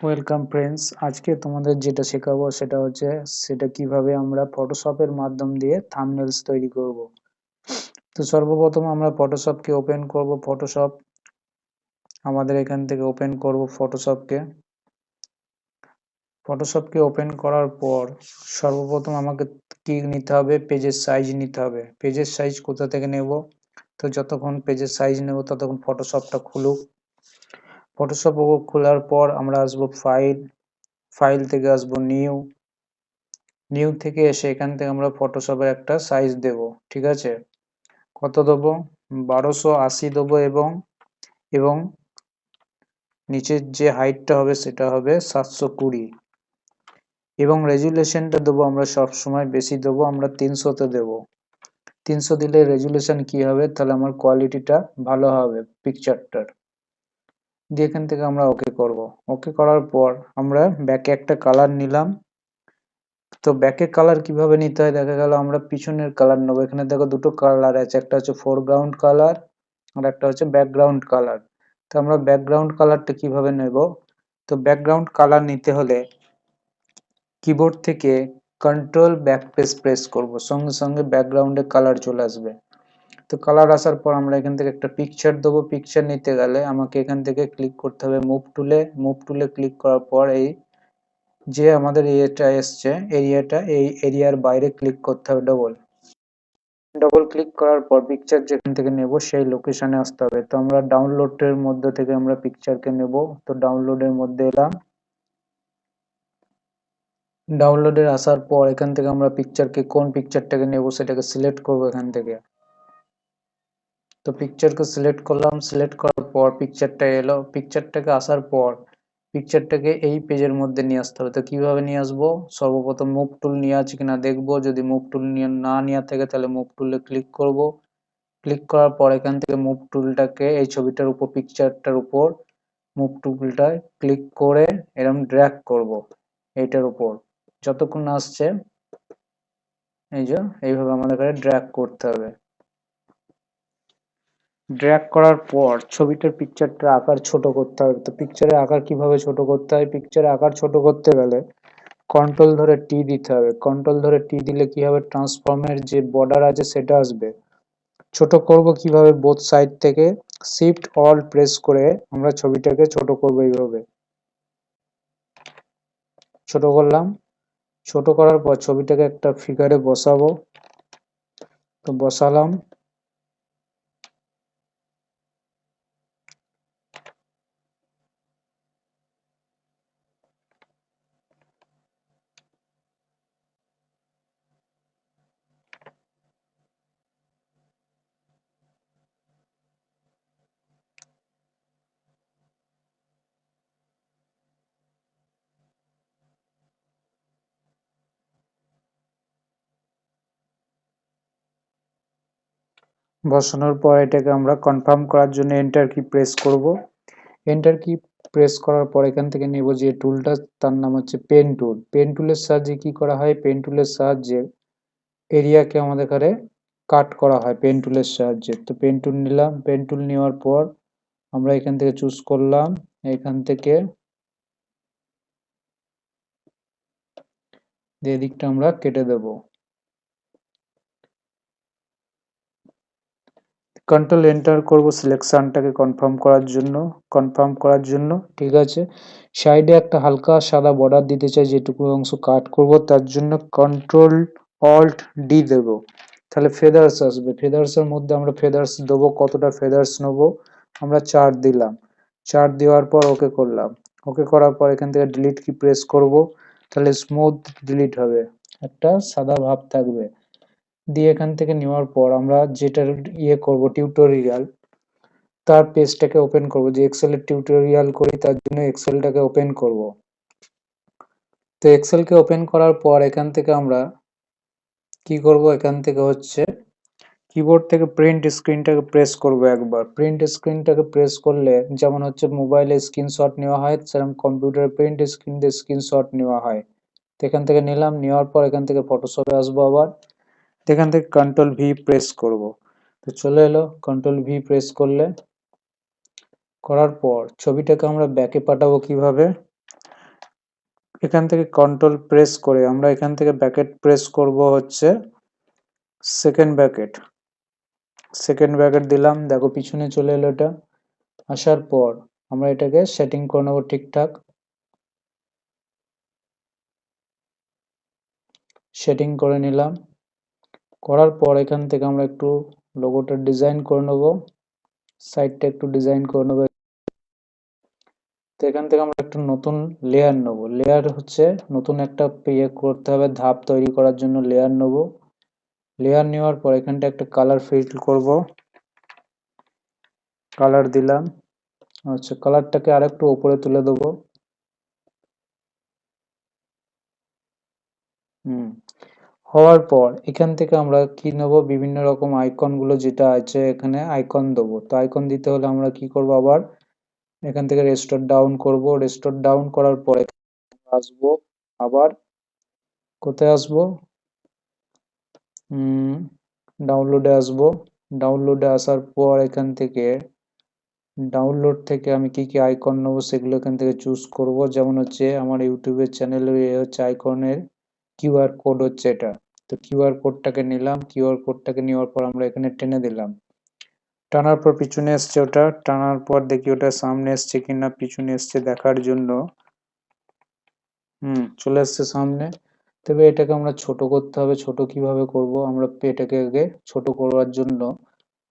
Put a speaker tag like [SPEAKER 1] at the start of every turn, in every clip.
[SPEAKER 1] Welcome friends, আজকে তোমাদের যেটা শেখাবো সেটা কিভাবে আমরা ফটোশপের মাধ্যম দিয়ে থাম্বনেলস তৈরি করব। তো সর্বপ্রথম আমরা ফটোশপকে ওপেন করব। আমাদের এখান থেকে ওপেন করব ফটোশপকে ওপেন করার পর সর্বপ্রথম আমাকে কি নিতে হবে, পেজের সাইজ নিতে হবে। পেজের সাইজ কোথা থেকে নেব? তো যতক্ষণ পেজের সাইজ নেব ততক্ষণ ফটোশপটা খুলুক। ফটোশপ খোলার পর আমরা আসবো ফাইল থেকে আসবো নিউ থেকে এসে এখান থেকে আমরা ফটোশপের একটা সাইজ দেব। ঠিক আছে, কত দেবো? 1280 দেবো এবং নিচের যে হাইটটা হবে সেটা হবে 720 এবং রেজুলেশনটা দেবো আমরা সব সময় বেশি দেবো, আমরা 300-তে দেবো। 300 দিলে রেজুলেশন কি হবে, তাহলে আমার কোয়ালিটিটা ভালো হবে পিকচারটার। দিয়ে এখান থেকে আমরা ওকে করব। ওকে করার পর আমরা ব্যাকে একটা কালার নিলাম। তো ব্যাকের কালার কিভাবে নিতে হয়, দেখা গেল আমরা পিছনের কালার নেবো। এখানে দেখো দুটো কালার আছে, একটা হচ্ছে ফোরগ্রাউন্ড কালার আর একটা হচ্ছে ব্যাকগ্রাউন্ড কালার। তো আমরা ব্যাকগ্রাউন্ড কালারটা কিভাবে নেব? তো ব্যাকগ্রাউন্ড কালার নিতে হলে কিবোর্ড থেকে কন্ট্রোল ব্যাকস্পেস প্রেস করব, সঙ্গে সঙ্গে ব্যাকগ্রাউন্ডে কালার চলে আসবে। তো কালার আসার পর আমরা এখান থেকে একটা পিকচার দেবো। পিকচার নিতে গেলে আমাকে এখান থেকে ক্লিক করতে হবে মুভ টুলে ক্লিক করার পর এই যে আমাদের এরিয়াটা এসছে, এই এরিয়ার বাইরে ক্লিক করতে হবে। ডবল ক্লিক করার পর পিকচার যেখান থেকে নেব সেই লোকেশনে আসতে হবে। তো আমরা ডাউনলোডের মধ্যে থেকে আমরা পিকচারকে নেব। তো ডাউনলোডের মধ্যে এলাম। ডাউনলোডের আসার পর এখান থেকে আমরা কোন পিকচারটাকে নেব সেটাকে সিলেক্ট করব এখান থেকে। তো পিকচারকে সিলেক্ট করলাম। সিলেক্ট করার পর পিকচারটা এলো। পিকচারটাকে আসার পর পিকচারটাকে এই পেজের মধ্যে নিয়ে আসতে হবে। তো কিভাবে নিয়ে আসবো? সর্বপ্রথম মুভ টুল নিয়ে আছে কিনা দেখবো। যদি মুভ টুল নিয়ে না নেওয়া থাকে তাহলে মুভ টুলে ক্লিক করব। ক্লিক করার পর এখান থেকে মুভ টুলটাকে এই ছবিটার উপর, পিকচারটার উপর মুভ টুলটায় ক্লিক করে এরকম ড্র্যাগ করব এইটার উপর যতক্ষণ না আসছে। এই যে এইভাবে আমাদের ড্র্যাগ করতে হবে। ড্র্যাগ করার পর ছবিটার পিকচারটার আকার ছোট করতে হবে। তো পিকচারের আকার কিভাবে ছোট করতে হয়? পিকচারের আকার ছোট করতে গেলে কন্ট্রোল ধরে টি দিতে হবে। কন্ট্রোল ধরে টি দিলে কি হবে, ট্রান্সফর্মের যে বর্ডার আছে সেটা আসবে। ছোট করব কিভাবে? বোথ সাইড থেকে শিফট অল প্রেস করে আমরা ছবিটাকে ছোট করব। এইভাবে ছোট করলাম। ছোট করার পর ছবিটাকে একটা ফিগারে বসাবো। তো বসালাম। বসানোর পর এটাকে আমরা কনফার্ম করার জন্য এন্টার কি প্রেস করব। এন্টার কি প্রেস করার পর এখান থেকে নেব যে টুলটা, তার নাম হচ্ছে পেন টুল। পেন টুলের সাহায্যে কি করা হয়? পেন টুলের সাহায্যে এরিয়াকে আমাদের এখানে কাট করা হয় পেন টুলের সাহায্যে। তো পেন টুল নিলাম। পেন টুল নেওয়ার পর আমরা এখান থেকে চুজ করলাম, এখান থেকে এদিকটা আমরা কেটে দেব। কন্ট্রোল এন্টার করব সিলেকশনটাকে কনফার্ম করার জন্য। ঠিক আছে, সাইডে একটা হালকা সাদা বর্ডার দিতে চাই, যেটুকু অংশ কাট করব তার জন্য কন্ট্রোল অল্ট ডি দেব। তাহলে ফেদার্স আসবে। ফেদার্সের মধ্যে আমরা ফেদার্স দেবো। কতটা ফেদার্স নেব? আমরা 4 দিলাম। 4 দেওয়ার পর ওকে করলাম। ওকে করার পর এখান থেকে ডিলিট কি প্রেস করব। তাহলে স্মুথ ডিলিট হবে, একটা সাদা ভাব থাকবে। দিয়ে এখান থেকে নেওয়ার পর আমরা যেটা করব টিউটোরিয়াল, তার পেজটাকে ওপেন করব। যে এক্সেলের টিউটোরিয়াল করি তার জন্য এক্সেলটাকে ওপেন করব। তো এক্সেলকে ওপেন করার পর এখান থেকে আমরা কি করব, এখান থেকে হচ্ছে কিবোর্ড থেকে প্রিন্ট স্ক্রিনটাকে প্রেস করব একবার। প্রিন্ট স্ক্রিনটাকে প্রেস করলে যেমন হচ্ছে মোবাইলে স্ক্রিনশট নেওয়া হয়, সেরকম কম্পিউটার প্রিন্ট স্ক্রিন দিয়ে স্ক্রিনশট নেওয়া হয়। তো এখান থেকে নিলাম। নেওয়ার পর এখান থেকে ফটোশপে আসবো আবার। এখান থেকে কন্ট্রোল ভি প্রেস করব। তো চলে এলো। কন্ট্রোল ভি প্রেস করার পর ছবিটাকে আমরা ব্যাকে পাঠাবো কিভাবে? এখান থেকে কন্ট্রোল প্রেস করে আমরা এখান থেকে ব্র্যাকেট প্রেস করব হচ্ছে সেকেন্ড ব্র্যাকেট দিলাম, দেখো পিছনে চলে এলো এটা। আসার পর আমরা এটাকে সেটিং করে নেবো ঠিকঠাক। সেটিং করে নিলাম, করার পর এখান থেকে আমরা একটু লোগোটা ডিজাইন করে নেব, সাইডটা একটু ডিজাইন করে নেব। তো এখান থেকে আমরা একটু নতুন লেয়ার নেব, লেয়ার হচ্ছে নতুন একটা ইয়ে করতে হবে, ধাপ তৈরি করার জন্য লেয়ার নেব। লেয়ার নেওয়ার পর এখানটা একটা কালার ফিল করব, কালার দিলাম। আচ্ছা, কালারটাকে আরেকটু উপরে তুলে দেবো। হওয়ার পর এখান থেকে আমরা কি নেব, বিভিন্ন রকম আইকন গুলো যেটা আছে এখানে আইকন দেবো। তো আইকন দিতে হলে আমরা কি করব, আবার এখান থেকে রেস্টোর ডাউন করব। রেস্টোর ডাউন করার পরে আসবো, আবার কোথায় আসবো, ডাউনলোডে আসবো। ডাউনলোডে আসার পর এখান থেকে ডাউনলোড থেকে আমি কি কি আইকন নেবো সেগুলো এখান থেকে চুজ করব। যেমন হচ্ছে আমার ইউটিউবের চ্যানেলের হচ্ছে আইকনের কিউআর কোড হচ্ছে এটা। তো কিউআর কোডটাকে নিলাম, কিউআর কোডটাকে নেওয়ার পর আমরা এখানে টেনে দিলাম। টানার পর পিছনে এসছে ওটা, টানার পর দেখি ওটা সামনে এসছে কিনা, পিছনে এসছে দেখার জন্য। চলে এসছে সামনে। তবে এটাকে আমরা ছোট করতে হবে। ছোট কিভাবে করব, আমরা এটাকে আগে ছোট করার জন্য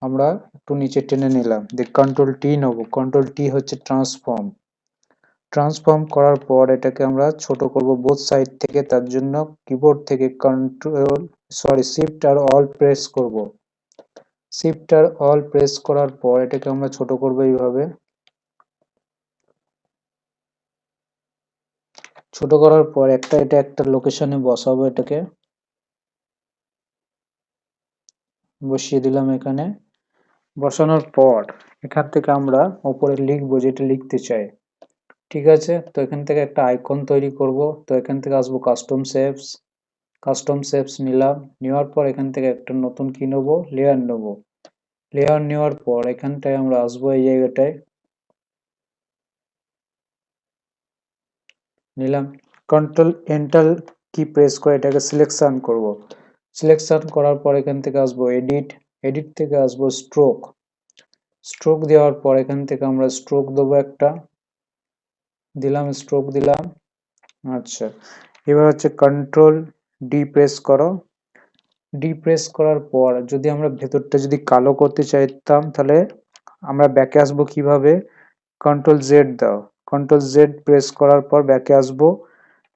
[SPEAKER 1] আমরা একটু নিচে টেনে নিলাম, দিয়ে কন্ট্রোল টি নেব। কন্ট্রোল টি হচ্ছে ট্রান্সফর্ম। ট্রান্সফর্ম করার পর এটাকে আমরা ছোট করব বোথ সাইড থেকে। তার জন্য কিবোর্ড থেকে শিফট আর অল প্রেস করব। শিফট আর অল প্রেস করার পর এটাকে আমরা ছোট করব এইভাবে। ছোট করার পর এটা একটা লোকেশনে বসাবো, এটাকে বসিয়ে দিলাম এখানে। বসানোর পর এখান থেকে আমরা উপরে লিখবো যেটা লিখতে চাই। ঠিক আছে, তো এখান থেকে একটা আইকন তৈরি করব। তো এখান থেকে আসবো কাস্টম শেপস। কাস্টম শেপস নিলাম, নেওয়ার পর এখান থেকে একটা নতুন কি নেবো, লেয়ার নেবো। লেয়ার নেওয়ার পর এখানটায় আমরা আসবো, এই জায়গাটায় নিলাম। কন্ট্রোল এন্টার কি প্রেস করে এটাকে সিলেকশন করব। সিলেকশন করার পর এখান থেকে আসবো এডিট। এডিট থেকে আসবো স্ট্রোক। স্ট্রোক দেওয়ার পর এখান থেকে আমরা স্ট্রোক দেবো একটা, দিলাম, স্ট্রোক দিলাম। আচ্ছা, এবার হচ্ছে কন্ট্রোল ডি প্রেস করো। ডি প্রেস করার পর যদি আমরা ভেতরটা যদি কালো করতে চাইতাম তাহলে আমরা ব্যাকে আসবো কিভাবে, কন্ট্রোল জেড দাও। কন্ট্রোল জেড প্রেস করার পর ব্যাকে আসবো।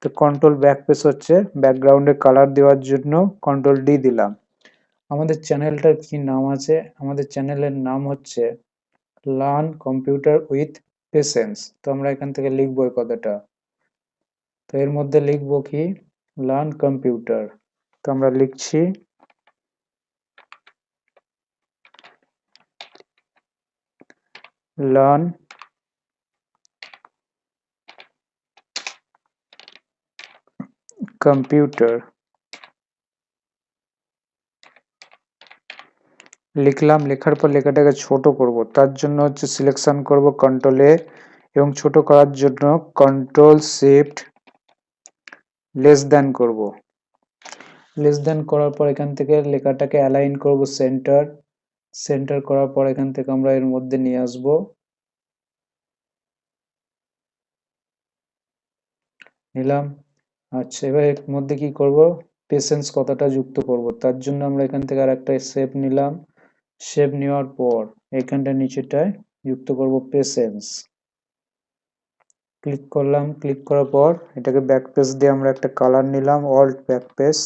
[SPEAKER 1] তো কন্ট্রোল ব্যাক প্রেস হচ্ছে ব্যাকগ্রাউন্ডে কালার দেওয়ার জন্য কন্ট্রোল ডি দিলাম। আমাদের চ্যানেলটার কি নাম আছে, আমাদের চ্যানেলের নাম হচ্ছে লার্ন কম্পিউটার উইথ পেশেন্স। তো আমরা এখান থেকে লিখবো এই কথাটা। তো এর মধ্যে লিখবো কি, লার্ন কম্পিউটার। তো আমরা লিখছি লার্ন কম্পিউটার। লিখলাম, লেখার পর লেখাটাকে ছোট করব, তার জন্য হচ্ছে সিলেকশন করব কন্ট্রোল এ, এবং ছোট করার জন্য কন্ট্রোল শিফট লেস দেন করব। লেস দেন করার পর এখান থেকে লেখাটাকে অ্যালাইন করব সেন্টার। সেন্টার করার পর এখান থেকে আমরা এর মধ্যে নিয়ে আসব, নিলাম। আচ্ছা, এবার এর মধ্যে কি করব, পেশেন্স কথাটা যুক্ত করব। তার জন্য আমরা এখান থেকে আর একটা শেপ নিলাম। শেপ নেওয়ার পর এখানটা নিচেটায় যুক্ত করব পেশেন্স। ক্লিক করলাম, ক্লিক করার পর এটাকে ব্যাক পেজ দিয়ে আমরা একটা কালার নিলাম, অল্ট ব্যাক পেজ।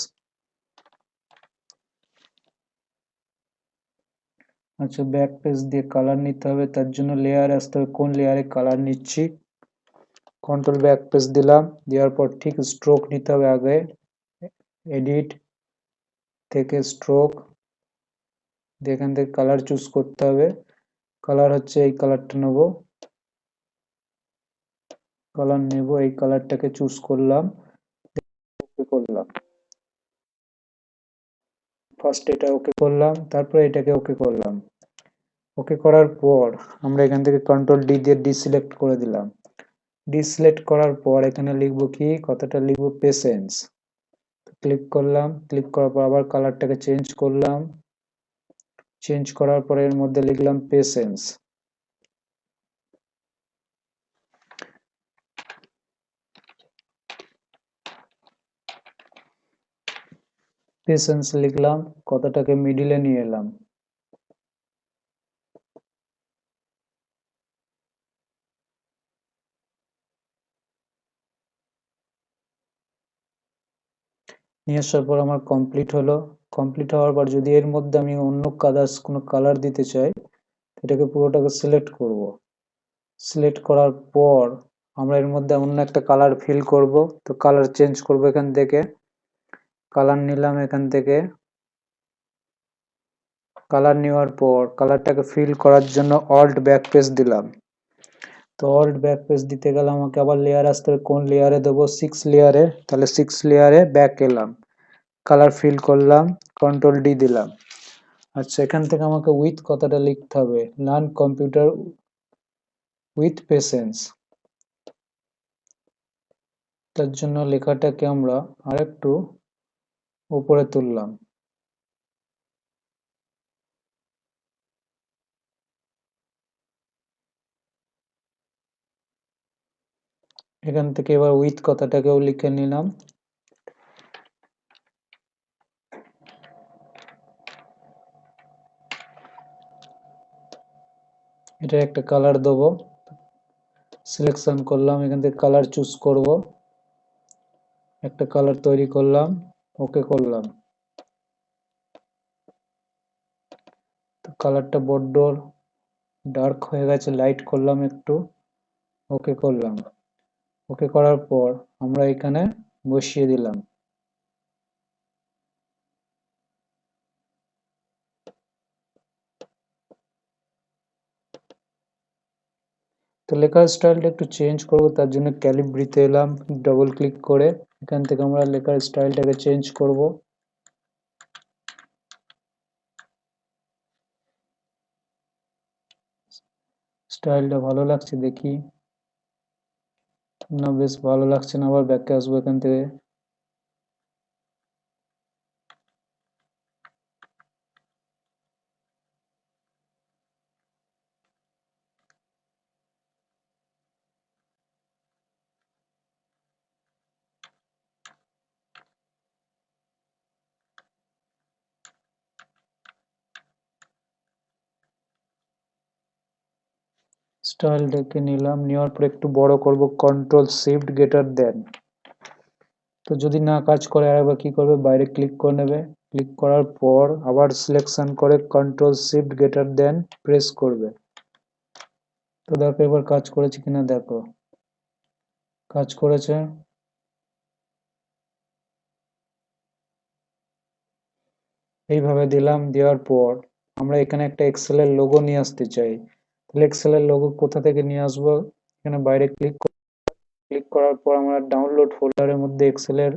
[SPEAKER 1] আচ্ছা, ব্যাক পেজ দিয়ে কালার নিতে হবে, তার জন্য লেয়ার আসতে হবে, কোন লেয়ারে কালার নিচ্ছি। কন্ট্রোল ব্যাক পেজ দিলাম, দেওয়ার পর ঠিক স্ট্রোক নিতে হবে আগে, এডিট থেকে স্ট্রোক, এখান থেকে কালার চুজ করতে হবে। কালার হচ্ছে এই কালারটা নেব, কালার নেব, এই কালারটাকে চুজ করলাম, ওকে করলাম। ফার্স্ট এটা ওকে করলাম, তারপরে এটাকে ওকে করলাম। ওকে করার পর আমরা এখান থেকে কন্ট্রোল ডি দিয়ে ডিসিলেক্ট করে দিলাম। ডিসিলেক্ট করার পর এখানে লিখবো কি, কথাটা লিখবো পেশেন্স। ক্লিক করলাম, ক্লিক করার পর আবার কালারটাকে চেঞ্জ করলাম, চেঞ্জ করার পরে এর মধ্যে লিখলাম পেশেন্স। পেশেন্স লিখলাম, কথাটাকে মিডিলে নিয়ে এলাম। নিয়ে আসার পর আমার কমপ্লিট হলো। কমপ্লিট হওয়ার পর যদি এর মধ্যে আমি অন্য কালার্স কোনো কালার দিতে চাই, এটাকে পুরোটাকে সিলেক্ট করব। সিলেক্ট করার পর আমরা এর মধ্যে অন্য একটা কালার ফিল করব। তো কালার চেঞ্জ করব, এখান থেকে কালার নিলাম, এখান থেকে কালার নেওয়ার পর কালারটাকে ফিল করার জন্য অল্ট ব্যাক পেজ দিলাম। তো অল্ট ব্যাক পেজ দিতে গেলে আমাকে আবার লেয়ার আসতে হবে, কোন লেয়ারে দেবো, 6 লেয়ারে। তাহলে 6 লেয়ারে ব্যাক এলাম, কালার ফিল করলাম, কন্ট্রোল ডি দিলাম। আচ্ছা, এখান থেকে আমাকে উইথ কথাটা লিখতে হবে, লার্ন কম্পিউটার উইথ পেশেন্স। তার জন্য লেখাটাকে আমরা আরেকটু উপরে তুললাম। এখান থেকে এবার উইথ কথাটাকেও লিখে নিলাম। এটা একটা কালার দেবো, সিলেকশন করলাম, এখান থেকে কালার চুজ করব, একটা কালার তৈরি করলাম, ওকে করলাম। তো কালারটা বড্ড ডার্ক হয়ে গেছে, লাইট করলাম একটু, ওকে করলাম। ওকে করার পর আমরা এখানে বসিয়ে দিলাম। তো লেখার স্টাইলটা একটু চেঞ্জ করব, তার জন্য ক্যালিব্রিতে এলাম, ডবল ক্লিক করে এখান থেকে আমরা লেখার স্টাইলটাকে চেঞ্জ করব। স্টাইলটা ভালো লাগছে দেখি, না বেশ ভালো লাগছে না, আবার ব্যাকে আসবো এখান থেকে। স্টাইলটাকে নিলাম, নেওয়ার পর একটু বড় করব, কন্ট্রোল শিফট গ্রেটার দেন। তো যদি না কাজ করে আরেকবার কি করবে, বাইরে ক্লিক করে নেবে, ক্লিক করার পর আবার সিলেকশন করে control shift greater then press করবে। তো দেখো এবার কাজ করেছে কিনা, দেখো কাজ করেছে। এইভাবে দিলাম, দেওয়ার পর আমরা এখানে একটা এক্সেল এর লোগো নিয়ে আসতে চাই। তাহলে এক্সেল এর লোগো কোথা থেকে নিয়ে আসবো, এখানে বাইরে ক্লিক করার পর আমরা ডাউনলোড ফোল্ডারের মধ্যে এক্সেল এর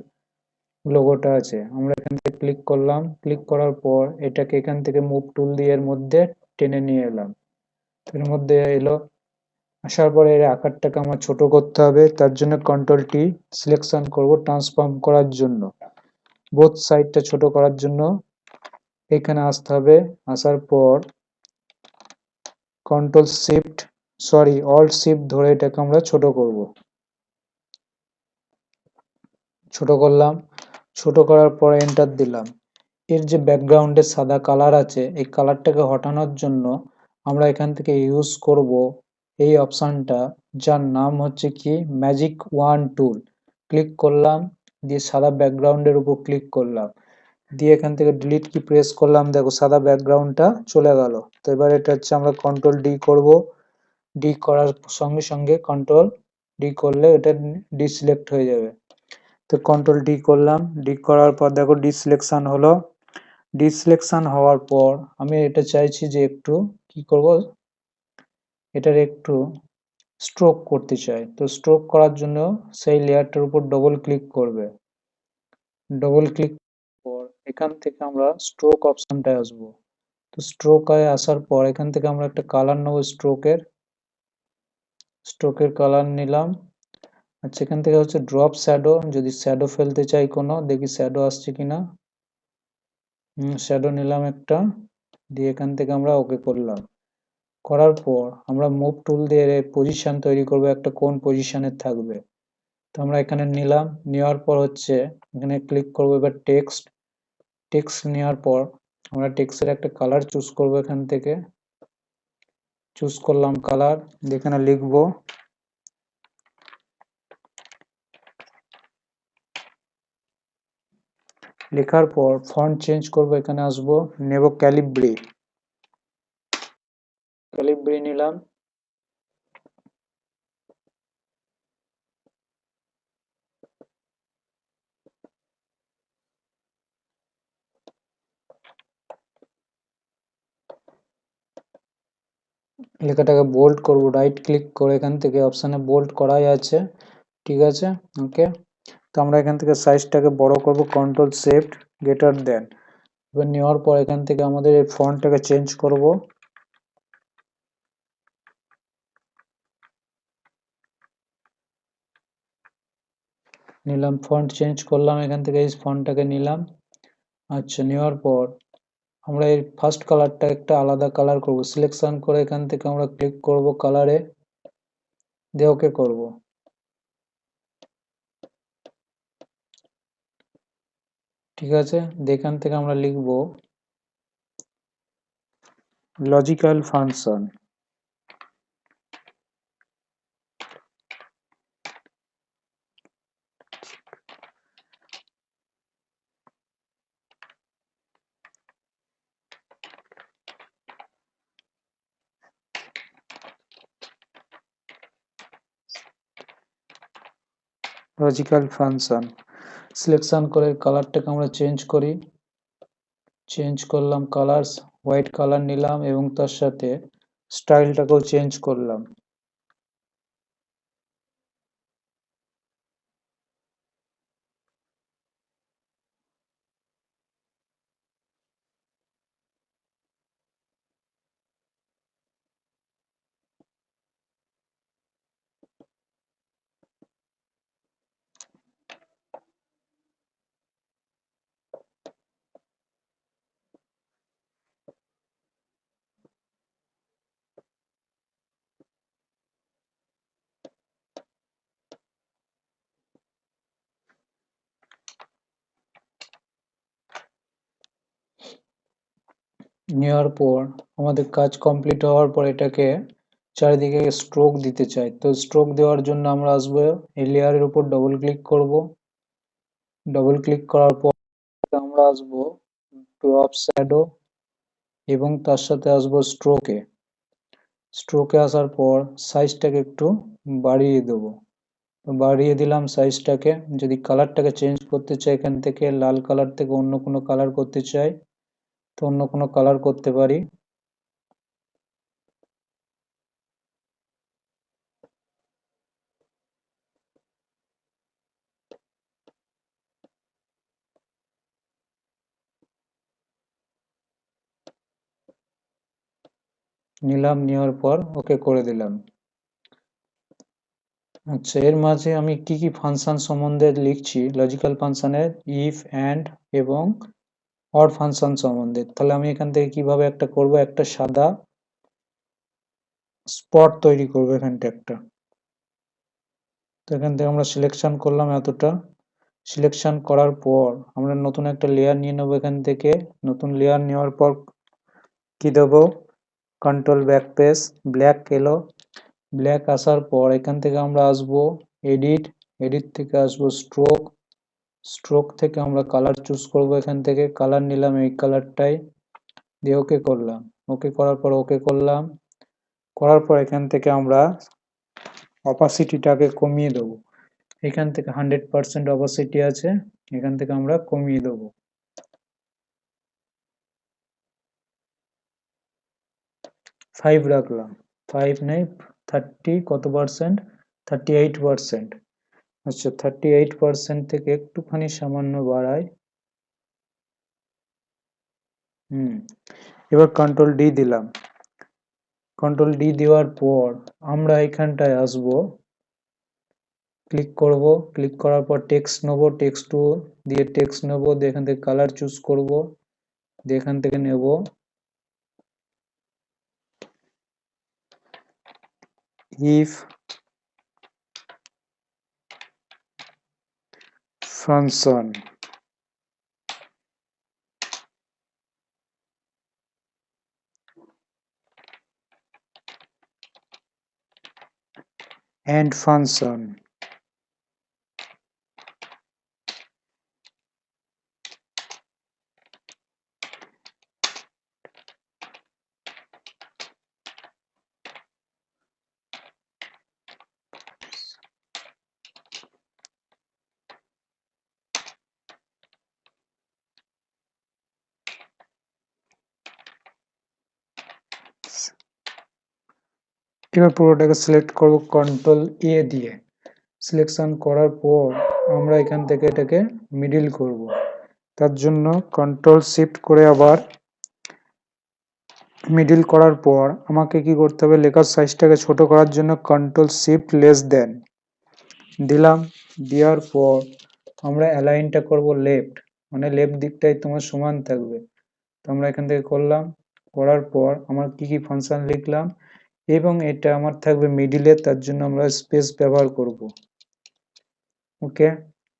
[SPEAKER 1] লোগোটা আছে, আমরা এখান থেকে ক্লিক করলাম, ক্লিক করার পর এটাকে এখান থেকে মুভ টুল দিয়ে এর মধ্যে টেনে নিয়ে এলাম। এর মধ্যে এলো, আসার পরে এর আকারটাকে আমার ছোট করতে হবে, তার জন্য কন্ট্রোল টি সিলেকশন করব ট্রান্সফর্ম করার জন্য, বোথ সাইডটা ছোট করার জন্য এখানে আসতে হবে। আসার পর কন্ট্রোল শিফট অল্ট শিফট ধরে এটাকে আমরা ছোট করব। ছোট করলাম, ছোট করার পর এন্টার দিলাম। এর যে ব্যাকগ্রাউন্ডে সাদা কালার আছে, এই কালারটাকে হটানোর জন্য আমরা এখান থেকে ইউজ করব এই অপশনটা, যার নাম হচ্ছে কি ম্যাজিক ওয়ান টুল। ক্লিক করলাম, দিয়ে সাদা ব্যাকগ্রাউন্ডের উপর ক্লিক করলাম, দিয়ে এখান থেকে ডিলিট কি প্রেস করলাম, দেখো সাদা ব্যাকগ্রাউন্ডটা চলে গেল। তো এবার এটা হচ্ছে আমরা কন্ট্রোল ডি করব, ডি করার সঙ্গে সঙ্গে কন্ট্রোল ডি করলে এটা ডিসিলেক্ট হয়ে যাবে। তো কন্ট্রোল ডি করলাম, ডি করার পর দেখো ডিসিলেকশন হলো। ডিসিলেকশন হওয়ার পর আমি এটা চাইছি যে একটু কি করব, এটার একটু স্ট্রোক করতে চাই। তো স্ট্রোক করার জন্য সেই লেয়ারটার উপর ডবল ক্লিক করবে, ডবল ক্লিক পর এখান থেকে আমরা স্ট্রোক অপশনটায় আসবো। তো স্ট্রোকে আসার পর এখান থেকে আমরা একটা কালার নেবো, স্ট্রোকের কালার নিলাম, আচ্ছা, এখান থেকে হচ্ছে ড্রপ শ্যাডো, যদি শ্যাডো ফেলতে চাই কোনো, দেখি শ্যাডো আসছে কিনা। শ্যাডো নিলাম একটা, দিয়ে এখান থেকে আমরা ওকে করলাম। করার পর আমরা মুভ টুল দিয়ে পজিশন তৈরি করব, একটা কোন পজিশনে থাকবে। তো আমরা এখানে নিলাম, নেওয়ার পর হচ্ছে এখানে ক্লিক করব, এবার টেক্সট নেওয়ার পর আমরা টেক্সটের একটা কালার চুজ করব, এখান থেকে চুজ করলাম কালার, এখানে লিখবো লেখার পর ফন্ট চেঞ্জ করব, এখানে আসবো, নেব ক্যালিব্রি নিলাম। লেখাটাকে বোল্ড করব, রাইট ক্লিক করে এখান থেকে অপশানে বোল্ড করাই আছে, ঠিক আছে, ওকে। তো আমরা এখান থেকে সাইজটাকে বড় করব, কন্ট্রোল শিফট গ্রেটার দেন। এবার নেওয়ার পর এখান থেকে আমাদের এই ফন্টটাকে চেঞ্জ করব, নিলাম, ফন্ট চেঞ্জ করলাম, এখান থেকে এই ফন্টটাকে নিলাম। আচ্ছা, নেওয়ার পর আমরা এই ফার্স্ট কালারটা একটা আলাদা কালার করব, সিলেকশন করে এখান থেকে আমরা ক্লিক করব কালারে, দিয়ে ওকে করব। ঠিক আছে, এখান থেকে আমরা লিখব লজিক্যাল ফাংশন। সিলেকশন করে কালারটাকে আমরা চেঞ্জ করি, চেঞ্জ করলাম কালার, হোয়াইট কালার নিলাম এবং তার সাথে স্টাইলটাকেও চেঞ্জ করলাম। নেওয়ার পর আমাদের কাজ কমপ্লিট হওয়ার পর এটাকে চারিদিকে স্ট্রোক দিতে চাই, তো স্ট্রোক দেওয়ার জন্য আমরা আসবো এই লেয়ারের উপর ডবল ক্লিক করব, ডবল ক্লিক করার পর আমরা আসবো ড্রপ শ্যাডো এবং তার সাথে আসবো স্ট্রোকে আসার পর সাইজটাকে একটু বাড়িয়ে দেবো, বাড়িয়ে দিলাম সাইজটাকে। যদি কালারটাকে চেঞ্জ করতে চাই, এখান থেকে লাল কালার থেকে অন্য কোনো কালার করতে চাই, তো অন্য কোনো কালার করতে পারি। নিলাম, নেওয়ার পর ওকে করে দিলাম। আচ্ছা, এর মাঝে আমি কি কি ফাংশন সম্বন্ধে লিখছি, লজিক্যাল ফাংশনের ইফ, অ্যান্ড এবং অর ফাংশন সম্বন্ধে, তাহলে আমি এখান থেকে কিভাবে একটা করব, একটা সাদা স্পট তৈরি করবো এখানটা একটা। তো এখান থেকে আমরা সিলেকশন করলাম এতটা, সিলেকশন করার পর আমরা নতুন একটা লেয়ার নিয়ে নেবো, এখান থেকে নতুন লেয়ার নেওয়ার পর কি দেবো, কন্ট্রোল ব্যাকস্পেস, ব্ল্যাক এলো, ব্ল্যাক আসার পর এখান থেকে আমরা আসবো এডিট থেকে আসবো স্ট্রোক থেকে আমরা কালার চুজ করব, এখান থেকে কালার নিলাম এই কালারটাই, দিয়ে ওকে করলাম, ওকে করার পর ওকে করলাম, করার পর এখান থেকে আমরা অপাসিটিটাকে কমিয়ে দেবো, এখান থেকে 100% অপাসিটি আছে, এখান থেকে আমরা কমিয়ে দেবো, 5 রাখলাম, 5 নেই, 30 কত পার্সেন্ট, 38%। আচ্ছা, 38% থেকে একটুখানি সামান্য বাড়াই, এবার কন্ট্রোল ডি দিলাম, কন্ট্রোল ডি দেওয়ার পর আমরা এখানটায় আসবো ক্লিক করব, ক্লিক করার পর টেক্সট নেব, টেক্সট টু দিয়ে টেক্সট নেব, দিয়ে এখান থেকে কালার চুজ করব, দিয়ে এখান থেকে নেব if function and function এবার পুরোটাকে সিলেক্ট করব কন্ট্রোল এ দিয়ে। সিলেকশন করার পর আমরা এখান থেকে এটাকে মিডিল করব, তার জন্য কন্ট্রোল শিফট করে আবার মিডিল করার পর আমাকে কি করতে হবে, লেখার সাইজটাকে ছোট করার জন্য কন্ট্রোল শিফট লেস দেন দিলাম। দেওয়ার পর আমরা অ্যালাইনটা করব লেফট, মানে লেফট দিকটাই তোমার সমান থাকবে। তো আমরা এখান থেকে করলাম, করার পর আমার কি কি ফাংশন লিখলাম এবং এটা আমার থাকবে মিডিলে, তার জন্য আমরা স্পেস ব্যবহার করব। ওকে,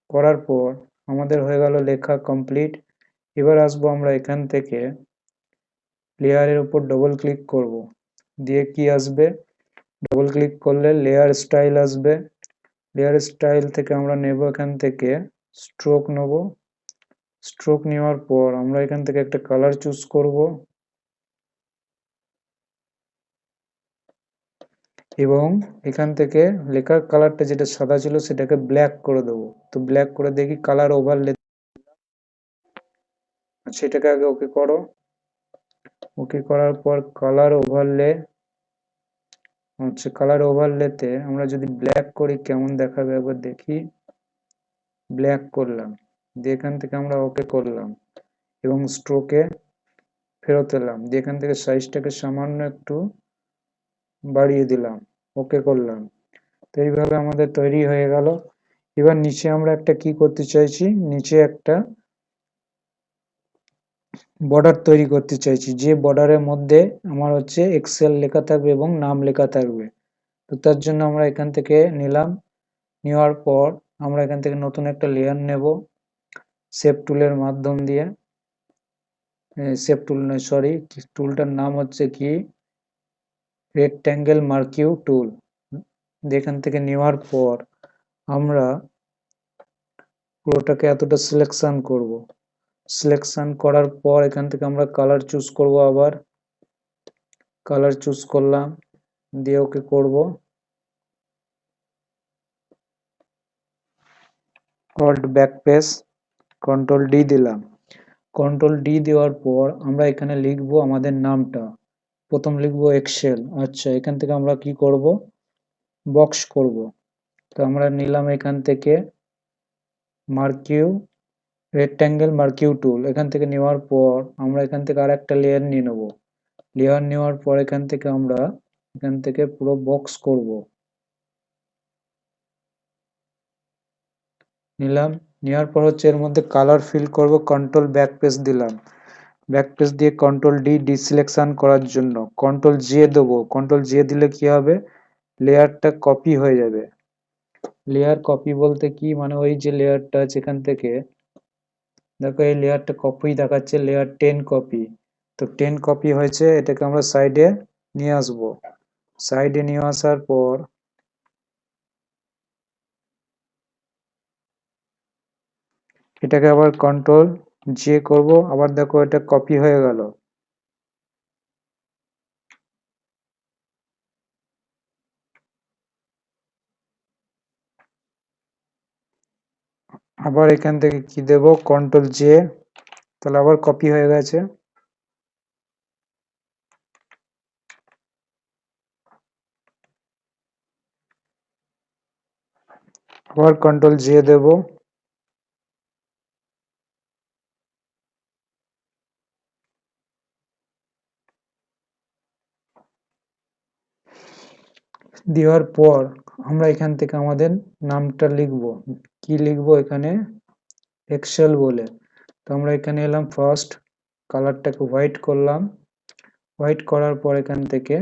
[SPEAKER 1] করার পর আমাদের হয়ে গেল লেখা কমপ্লিট। এবার আসবো আমরা এখান থেকে লেয়ারের উপর ডবল ক্লিক করব, দিয়ে কি আসবে, ডবল ক্লিক করলে লেয়ার স্টাইল আসবে। লেয়ার স্টাইল থেকে আমরা নেব এখান থেকে স্ট্রোক নেব। স্ট্রোক নেওয়ার পর আমরা এখান থেকে একটা কালার চুজ করব এবং এখান থেকে লেখার কালারটা যেটা সাদা ছিল সেটাকে ব্ল্যাক করে দেবো। তো ব্ল্যাক করে দেখি কালার ওভারলে, সেটাকে আগে ওকে করো। ওকে করার পর কালার ওভারলে, কালার ওভারলেতে আমরা যদি ব্ল্যাক করি কেমন দেখাবে একবার দেখি। ব্ল্যাক করলাম, দিয়ে এখান থেকে আমরা ওকে করলাম এবং স্ট্রোকে ফেরত এলাম, দিয়ে এখান থেকে সাইজটাকে সামান্য একটু বাড়িয়ে দিলাম, ওকে করলাম। তো এইভাবে আমাদের তৈরি হয়ে গেল। এবার নিচে আমরা একটা কি করতে চাইছি, নিচে একটা বর্ডার তৈরি করতে চাইছি, যে বর্ডারের মধ্যে আমার এক্সেল লেখা থাকবে এবং নাম লেখা থাকবে। তো তার জন্য আমরা এখান থেকে নিলাম, নেওয়ার পর আমরা এখান থেকে নতুন একটা লেয়ার নেব শেপ টুলের মাধ্যম দিয়ে। শেপ টুল নয়, সরি, টুলটার নাম কি রেক্ট্যাঙ্গেল মার্কিউ টুল। এখান থেকে নেওয়ার পর আমরা পুরোটাকে এতটা সিলেকশন করব। সিলেকশন করার পর এখান থেকে আমরা কালার চুজ করব, আবার কালার চুজ করলাম, দিয়ে ওকে করব। অল্ট ব্যাকপ্রেস কন্ট্রোল ডি দিলাম। কন্ট্রোল ডি দেওয়ার পর আমরা এখানে লিখব আমাদের নামটা, প্রথম লিখব এক্সেল। আচ্ছা, এখান থেকে আমরা কি করব, বক্স করব। তো আমরা নিলাম এখান থেকে মার্কিউ রেক্ট্যাঙ্গেল মার্কিউ টুল। এখান থেকে নেওয়ার পর আমরা এখান থেকে আর একটা লেয়ার নিয়ে নেব। লেয়ার নেওয়ার পর এখান থেকে আমরা এখান থেকে পুরো বক্স করব, নিলাম। নেওয়ার পর এর মধ্যে কালার ফিল করব, কন্ট্রোল ব্যাকপ্রেস দিলাম। ব্যাকপ্রেস দিয়ে কন্ট্রোল ডি ডিসিলেকশন করার জন্য কন্ট্রোল জে দেবো। কন্ট্রোল জে দিলে কি হবে, লেয়ারটা কপি হয়ে যাবে। লেয়ার কপি বলতে কি, মানে ওই যে লেয়ারটা আছে এখান থেকে দেখো এই লেয়ারটা কপি দেখাচ্ছে, লেয়ার 10 কপি। তো 10 কপি হয়েছে, এটাকে আমরা সাইডে নিয়ে আসব। সাইডে নিয়ে আসার পর এটাকে আবার কন্ট্রোল জে করব, আবার দেখো এটা কপি হয়ে গেল। আবার এখান থেকে কি দেব, কন্ট্রোল জে, তাহলে আবার কপি হয়ে গেছে। আবার কন্ট্রোল জে দেব। দেওয়ার পর আমরা এখান থেকে আমাদের নামটা লিখব। কি লিখব এখানে? এক্সেল বলে। তো আমরা এখানে এলাম, ফার্স্ট কালারটাকে হোয়াইট করলাম। হোয়াইট করার পর এখান থেকে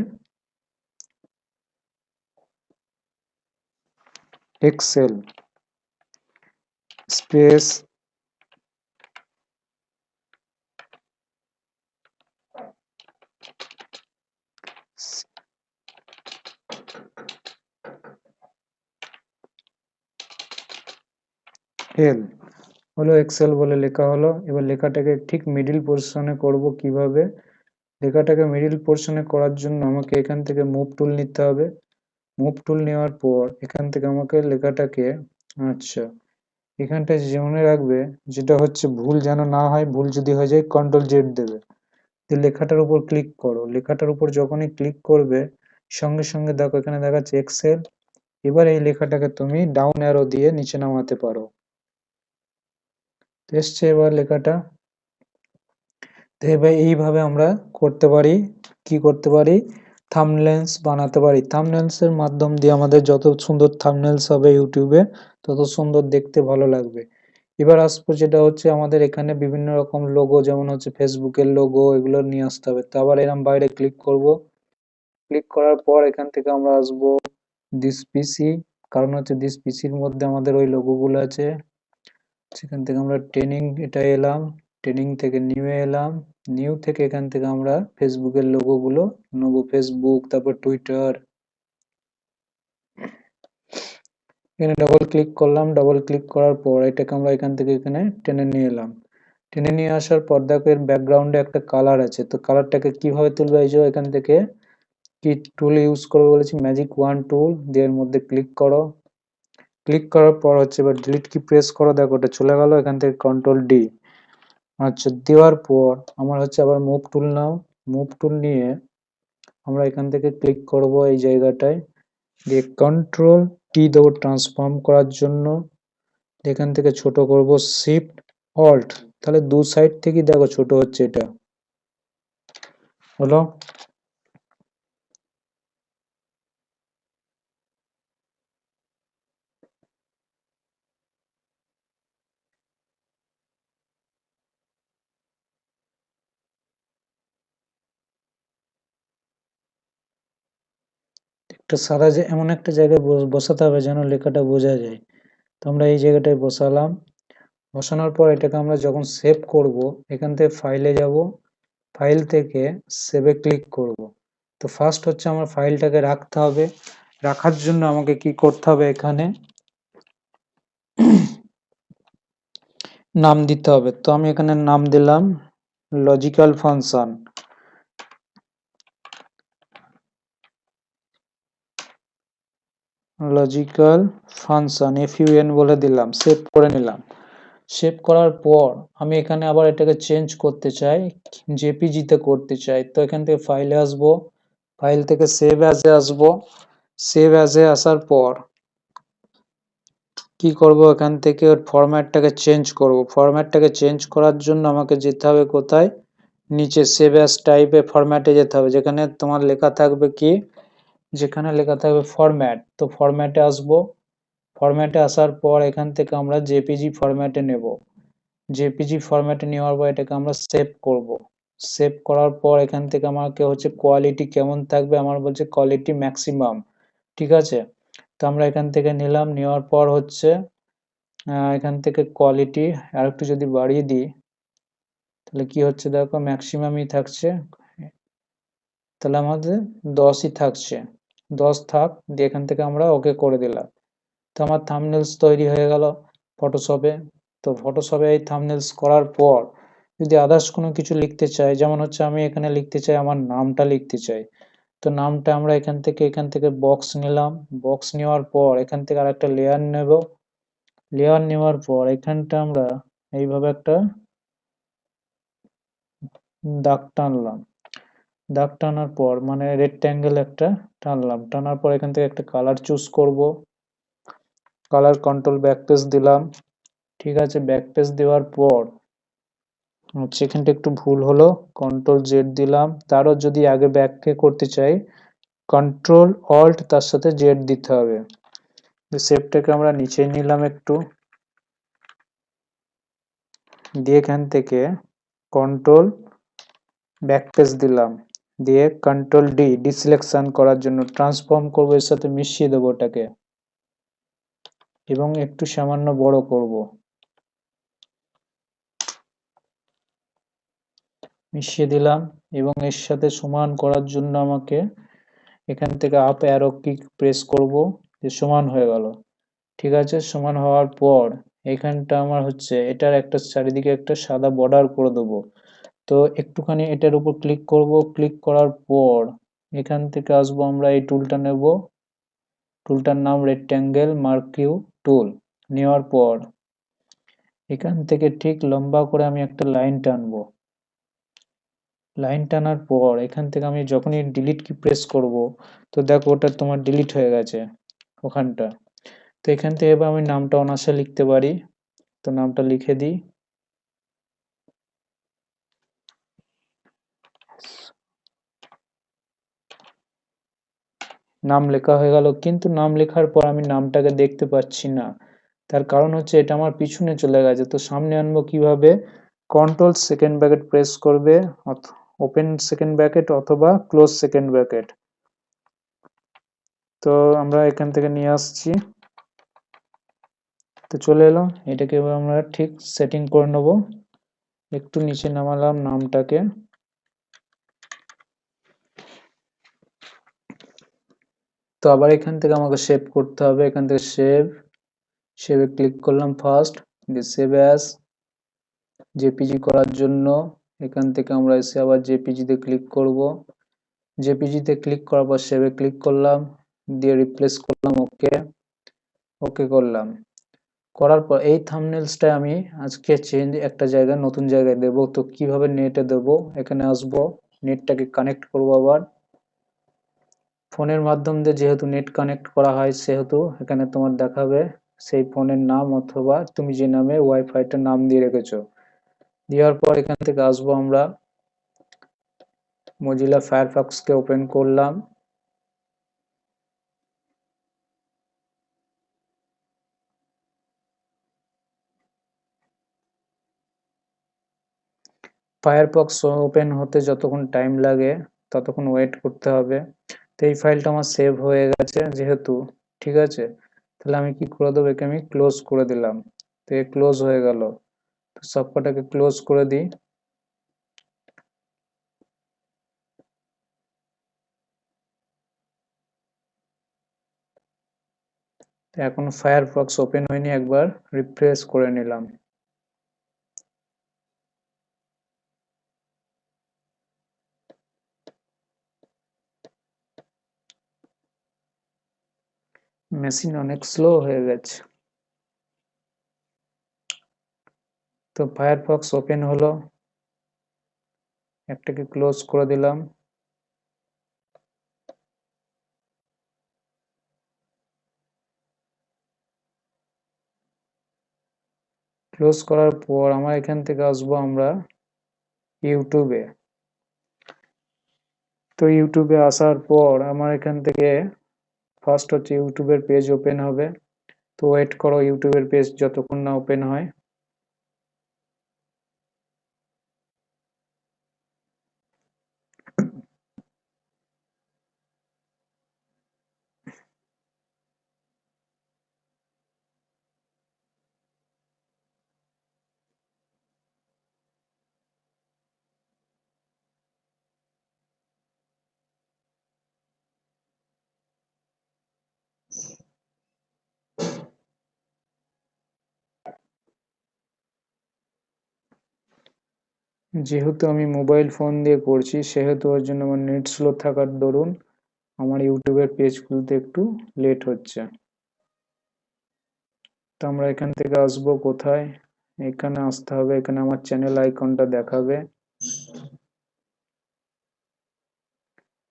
[SPEAKER 1] এক্সেল স্পেস এল হলো, এক্সেল বলে লেখা হলো। এবার লেখাটাকে ঠিক মিডিল পজিশনে করব। কিভাবে? লেখাটাকে মিডিল পজিশনে করার জন্য আমাকে এখান থেকে মুভ টুল নিতে হবে। মুভ টুল নেওয়ার পর এখান থেকে আমাকে লেখাটাকে, আচ্ছা, এখানটায় মনে রাখবে যেটা হচ্ছে ভুল যেন না হয়, ভুল যদি হয়ে যায় কন্ট্রোল জেড দেবে। তো লেখাটার উপর ক্লিক করো। লেখাটার উপর যখনই ক্লিক করবে সঙ্গে সঙ্গে দেখো এখানে দেখাচ্ছে এক্সেল। এবার এই লেখাটাকে তুমি ডাউন অ্যারো দিয়ে নিচে নামাতে পারো। এসছে এবার লেখাটা। তো এবার এইভাবে আমরা করতে পারি, কি করতে পারি, থাম্বনেলস বানাতে পারি। থাম্বনেলস এর মাধ্যম দিয়ে আমাদের যত সুন্দর থাম্বনেলস হবে ইউটিউবে তত সুন্দর দেখতে ভালো লাগবে। এবার আসবো যেটা হচ্ছে আমাদের এখানে বিভিন্ন রকম লোগো, যেমন হচ্ছে ফেসবুকের লোগো, এগুলো নিয়ে আসতে হবে। তো আবার এরকম বাইরে ক্লিক করব। ক্লিক করার পর এখান থেকে আমরা আসবো দিস পিসি, কারণ হচ্ছে দিস পিসির মধ্যে আমাদের ওই লোগোগুলো আছে। সেখান থেকে আমরা ট্রেনিং এটা এলাম, ট্রেনিং থেকে নিউ এলাম, নিউ থেকে এখান থেকে আমরা ফেসবুকের লোগোগুলো নেবো, ফেসবুক, তারপর টুইটার। এখানে ডবল ক্লিক করলাম। ডবল ক্লিক করার পর এটাকে আমরা এখান থেকে এখানে টেনে নিয়ে এলাম। টেনে নিয়ে আসার পর দেখো এর ব্যাকগ্রাউন্ডে একটা কালার আছে। তো কালারটাকে কিভাবে তুলবে? এই যে এখান থেকে কি টুল ইউজ করবে বলেছি, ম্যাজিক ওয়ান টুল দিয়ে এর মধ্যে ক্লিক করো। ক্লিক করার পর হচ্ছে এবার ডিলিট কি প্রেস করো, দেখো ওটা চলে গেল। এখান থেকে কন্ট্রোল ডি। আচ্ছা, দেওয়ার পর আমার হচ্ছে আবার মুভ টুল নাও। মুভ টুল নিয়ে আমরা এখান থেকে ক্লিক করব এই জায়গাটায়, দিয়ে কন্ট্রোল টি দেবো ট্রান্সফর্ম করার জন্য। এখান থেকে ছোট করব, শিফট অল্ট, তাহলে দু সাইড থেকে দেখো ছোট হচ্ছে। এটা হলো। একটা সাদা যে এমন একটা জায়গায় বসাতে হবে যেন লেখাটা বোঝা যায়। তো আমরা এই জায়গাটায় বসালাম। বসানোর পর এটাকে আমরা যখন সেভ করব, এখান থেকে ফাইলে যাব, ফাইল থেকে সেভে ক্লিক করব। তো ফার্স্ট হচ্ছে আমার ফাইলটাকে রাখতে হবে। রাখার জন্য আমাকে কি করতে হবে, এখানে নাম দিতে হবে। তো আমি এখানে নাম দিলাম logical function. Logical function FUN বলে দিলাম, সেভ করে নিলাম। সেভ করার পর আমি এখানে আবার এটাকে চেঞ্জ করতে চাই, জেপিজিতে করতে চাই। তো এখান থেকে ফাইলে আসবো, ফাইল থেকে সেভ অ্যাজে আসবো। সেভ অ্যাজে আসার পর কি করব, এখান থেকে ওর ফরম্যাটটাকে চেঞ্জ করব। ফরম্যাটটাকে চেঞ্জ করার জন্য আমাকে যেতে হবে কোথায়, নিচে সেভ অ্যাজ টাইপে ফরম্যাটে যেতে হবে, যেখানে তোমার লেখা থাকবে কি, যেখানে লেখা থাকবে ফরম্যাট। তো ফরম্যাটে আসবো। ফরম্যাটে আসার পর এখান থেকে আমরা জেপিজি ফরম্যাটে নেব। জেপিজি ফরম্যাটে নেওয়ার পর এটাকে আমরা সেভ করব। সেভ করার পর এখান থেকে আমাকে হচ্ছে কোয়ালিটি কেমন থাকবে, আমার বলছে কোয়ালিটি ম্যাক্সিমাম, ঠিক আছে। তো আমরা এখান থেকে নিলাম, নেওয়ার পর হচ্ছে এখান থেকে কোয়ালিটি আর একটু যদি বাড়িয়ে দিই তাহলে কি হচ্ছে দেখো, ম্যাক্সিমামই থাকছে। তাহলে আমাদের 10ই থাকছে, 10 থাক, দিয়ে এখান থেকে আমরা ওকে করে দিলাম। তো আমার থাম্বনেলস তৈরি হয়ে গেল ফটোশপে। তো ফটোশপে এই থাম্বনেলস করার পর যদি আদার্স কোনো কিছু লিখতে চাই, যেমন হচ্ছে আমি এখানে লিখতে চাই, আমার নামটা লিখতে চাই। তো নামটা আমরা এখান থেকে বক্স নিলাম। বক্স নেওয়ার পর এখান থেকে আরেকটা লেয়ার নেব। লেয়ার নেওয়ার পর এখানটা আমরা এইভাবে একটা দাগ টানলাম। দাগ টানার পর মানে রেক্ট্যাঙ্গেল একটা টানলাম। টানার পর এখান থেকে একটা কালার চুজ করব। কালার কন্ট্রোল ব্যাকস্পেস দিলাম, ঠিক আছে। ব্যাকস্পেস দেওয়ার পর হচ্ছে এখানটা একটু ভুল হলো, কন্ট্রোল জেড দিলাম। তারও যদি আগে ব্যাককে করতে চাই কন্ট্রোল অল্ট তার সাথে জেড দিতে হবে। শেপটাকে আমরা নিচে নিলাম একটু, দিয়ে এখান থেকে কন্ট্রোল ব্যাকপেজ দিলাম, দিয়ে কন্ট্রোল ডি ডিসিলেকশন করার জন্য ট্রান্সফর্ম করবো, এর সাথে মিশিয়ে দেবো ওটাকে এবং একটু সামান্য বড় করব, মিশিয়ে দিলাম। এবং এর সাথে সমান করার জন্য আমাকে এখান থেকে আপ অ্যারো কি প্রেস করব, যে সমান হয়ে গেল। ঠিক আছে, সমান হওয়ার পর এখানটা আমার হচ্ছে এটার একটা চারিদিকে একটা সাদা বর্ডার করে দেবো। তো একটুখানি এটার উপর ক্লিক করব, ক্লিক করার পর এখান থেকে আসবো, আমরা এই টুলটা নেব, টুলটার নাম রেক্ট্যাঙ্গেল মার্কিউ টুল। নেওয়ার পর এখান থেকে ঠিক লম্বা করে আমি একটা লাইন টানবো। লাইন টানার পর এখান থেকে আমি যখনই ডিলিট কি প্রেস করব, তো দেখো ওটা তোমার ডিলিট হয়ে গেছে ওখানটা। তো এখান থেকে এবার আমি নামটা অনায়াসে লিখতে পারি, তো নামটা লিখে দিই। নাম লেখা হয়ে গেল, কিন্তু নাম লেখার পর আমি নামটাকে দেখতে পাচ্ছি না। তার কারণ হচ্ছে এটা আমার পিছনে চলে গেছে। তো সামনে আনবো কিভাবে? কন্ট্রোল সেকেন্ড ব্র্যাকেট প্রেস করবে, ওপেন সেকেন্ড ব্র্যাকেট অথবা ক্লোজ সেকেন্ড ব্র্যাকেট। তো আমরা এখান থেকে নিয়ে আসছি, তো চলে এলো। এটাকে এবার আমরা ঠিক সেটিং করে নেব। একটু নিচে নামালাম নামটাকে, তো আবার এখান থেকে আমাকে সেভ করতে হবে। এখান থেকে সেভে ক্লিক করলাম ফার্স্ট, দিয়ে সেভ অ্যাজ জেপিজি করার জন্য এখান থেকে আমরা এসে আবার জেপিজি তে ক্লিক করব। জেপিজি তে ক্লিক করার পর সেভে ক্লিক করলাম, দিয়ে রিপ্লেস করলাম, ওকে ওকে করলাম। করার পর এই থাম্বনেলসটা আমি আজকে চেঞ্জ একটা জায়গায় নতুন জায়গায় দেব। তো কিভাবে নেটে দেব? এখানে আসবো, নেটটাকে কানেক্ট করব। আবার ফোনের মাধ্যম দিয়ে যেহেতু নেট কানেক্ট করা হয়, সেহেতু এখানে তোমার দেখাবে সেই ফোনের নাম অথবা তুমি যে নামে ওয়াইফাইটার নাম দিয়ে রেখেছো। দেওয়ার পর এখান থেকে আসবো, আমরা মজিলা ফায়ারফক্সকে ওপেন করলাম। ফায়ারফক্স ওপেন হতে যতক্ষণ টাইম লাগে ততক্ষণ ওয়েট করতে হবে। তো এই ফাইলটা আমার সেভ হয়ে গেছে যেহেতু, ঠিক আছে, তাহলে আমি কি করে দেবো, একে আমি ক্লোজ করে দিলাম। তো এ ক্লোজ হয়ে গেল। তো সবকটাকে ক্লোজ করে দিই। তো এখন ফায়ারফক্স ওপেন হয়নি, একবার রিফ্রেশ করে নিলাম। মেশিন অনেক স্লো হয়ে গেছে। তো ফায়ারফক্স ওপেন হলো, একটাকে ক্লোজ করে দিলাম। ক্লোজ করার পর আমরা এখান থেকে আসবো আমরা ইউটিউবে। তো ইউটিউবে আসার পর আমার এখান থেকে ফার্স্ট হচ্ছে ইউটিউবের পেজ ওপেন হবে। তো ওয়েট করো ইউটিউবের পেজ যতক্ষণ না ওপেন হয়। যেহেতু আমি মোবাইল ফোন দিয়ে করছি, সেহেতু ওর জন্য আমার নেট স্লো থাকার দরুন আমার ইউটিউবের পেজ খুলতে একটু লেট হচ্ছে। তো আমরা এখান থেকে আসবো কোথায়? এখানে আসতে হবে, এখানে আমার চ্যানেল আইকনটা দেখাবে,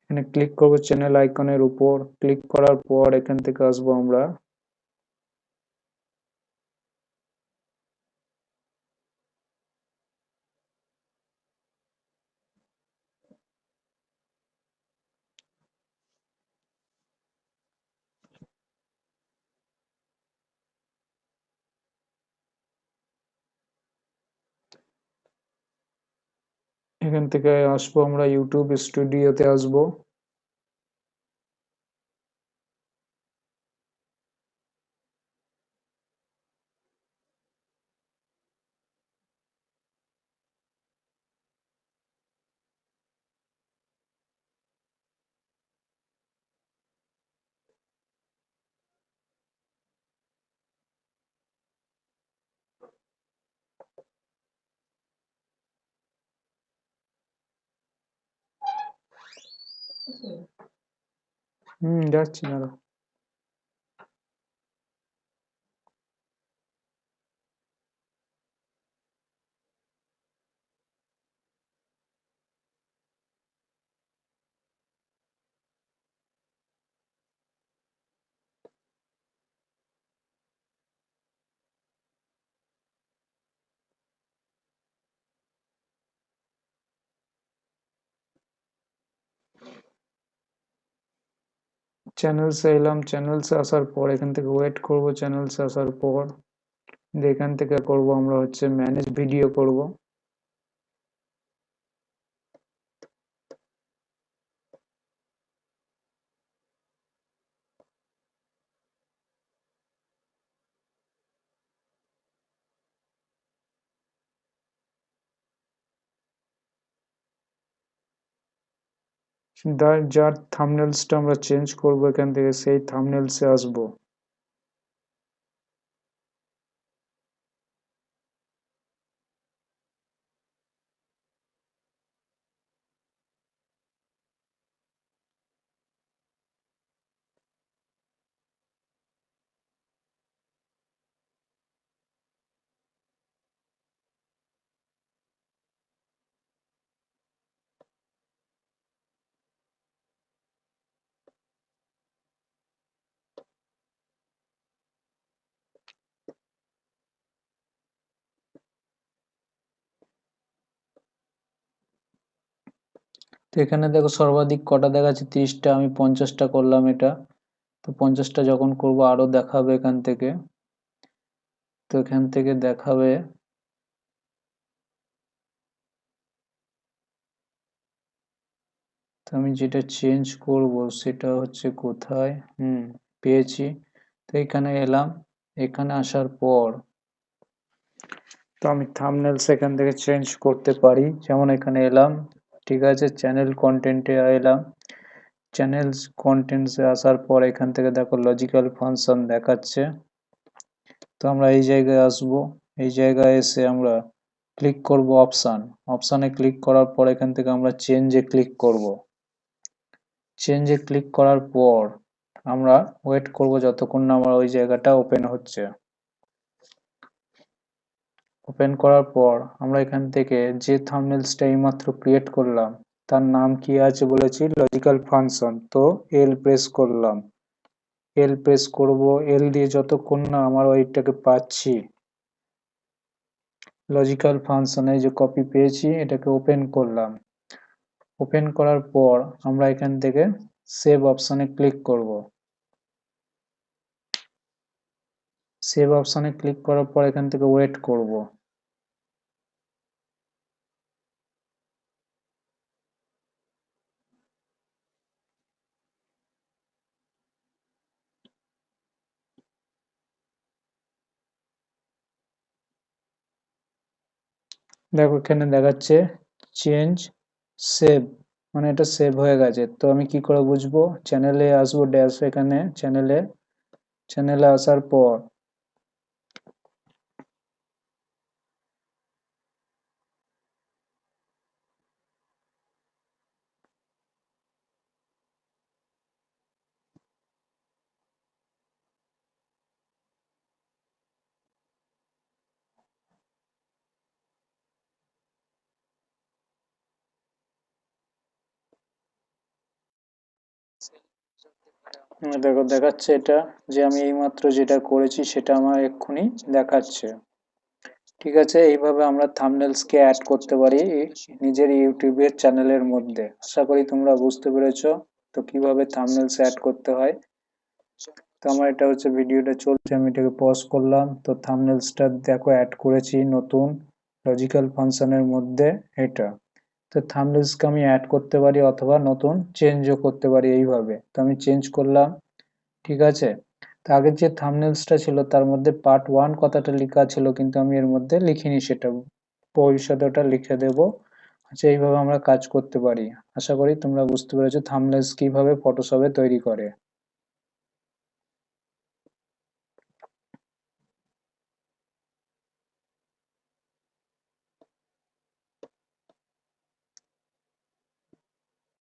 [SPEAKER 1] এখানে ক্লিক করবো চ্যানেল আইকনের উপর। ক্লিক করার পর এখান থেকে আসবো আমরা এখান থেকে আসবো আমরা ইউটিউব স্টুডিওতে আসবো। যাচ্ছি দাঁড়া। চ্যানেলসে এলাম, চ্যানেলসে আসার পর এখান থেকে ওয়েট করব, চ্যানেলসে আসার পর এখান থেকে করব আমরা হচ্ছে ম্যানেজ ভিডিও করব। যার থাম্বনেলসটা আমরা চেঞ্জ করব এখান থেকে সেই থাম্বনেলসে আসব। তো এখানে দেখো সর্বাধিক কটা দেখাচ্ছে 30টা, আমি 50টা করলাম এটা। তো 50টা যখন করব আরো দেখাবে এখান থেকে। তো এখান থেকে দেখাবে, তো আমি যেটা চেঞ্জ করব সেটা হচ্ছে কোথায়, পেয়েছি। তো এখানে এলাম, এখানে আসার পর তো আমি থাম্বনেলস এখান থেকে চেঞ্জ করতে পারি, যেমন এখানে এলাম, ঠিক আছে, চ্যানেল কন্টেন্টে এলাম। চ্যানেলস কন্টেন্টসে আসার পর এখান থেকে দেখো লজিক্যাল ফাংশন দেখাচ্ছে। তো আমরা এই জায়গায় আসব, এই জায়গায় এসে আমরা ক্লিক করব অপশানে ক্লিক করার পর এখান থেকে আমরা চেঞ্জে ক্লিক করব। চেঞ্জে ক্লিক করার পর আমরা ওয়েট করব যতক্ষণ না আমার ওই জায়গাটা ওপেন হচ্ছে। ওপেন করার পর আমরা এখান থেকে যে থাম্বনেলসটা এইমাত্র ক্রিয়েট করলাম তার নাম কি আছে বলেছি, লজিক্যাল ফাংশন। তো এল প্রেস করলাম, এল প্রেস করব, এল দিয়ে যতক্ষণ না আমার ওইটাকে পাচ্ছি, লজিক্যাল ফাংশনে যে কপি পেয়েছি এটাকে ওপেন করলাম। ওপেন করার পর আমরা এখান থেকে সেভ অপশানে ক্লিক করব। সেভ অপশানে ক্লিক করার পর এখান থেকে ওয়েট করব। দেখো এখানে দেখাচ্ছে চেঞ্জ সেভ, মানে এটা সেভ হয়ে গেছে। তো আমি কি করে বুঝবো, চ্যানেলে আসবো, ড্যাশ এখানে চ্যানেলে আসার পর দেখো দেখাচ্ছে এটা, যে আমি এইমাত্র যেটা করেছি সেটা আমার এক্ষুনি দেখাচ্ছে। ঠিক আছে, এইভাবে আমরা থাম্বনেলসকে অ্যাড করতে পারি নিজের ইউটিউবের চ্যানেলের মধ্যে। আশা করি তোমরা বুঝতে পেরেছো তো কিভাবে থাম্বনেলস অ্যাড করতে হয়। তো আমার এটা হচ্ছে ভিডিওটা চলছে, আমি এটাকে পজ করলাম। তো থাম্বনেলসটা দেখো অ্যাড করেছি নতুন লজিক্যাল ফাংশনের মধ্যে এটা। তো থাম্বনেলসকে আমি অ্যাড করতে পারি অথবা নতুন চেঞ্জও করতে পারি এইভাবে। তো আমি চেঞ্জ করলাম, ঠিক আছে। তো আগের যে থাম্বনেলসটা ছিল তার মধ্যে পার্ট 1 কথাটা লেখা ছিল, কিন্তু আমি এর মধ্যে লিখিনি, সেটা ভবিষ্যতে ওটা লিখে দেব। আচ্ছা, এইভাবে আমরা কাজ করতে পারি। আশা করি তোমরা বুঝতে পেরেছো থাম্বনেলস কিভাবে ফটোশপে তৈরি করে।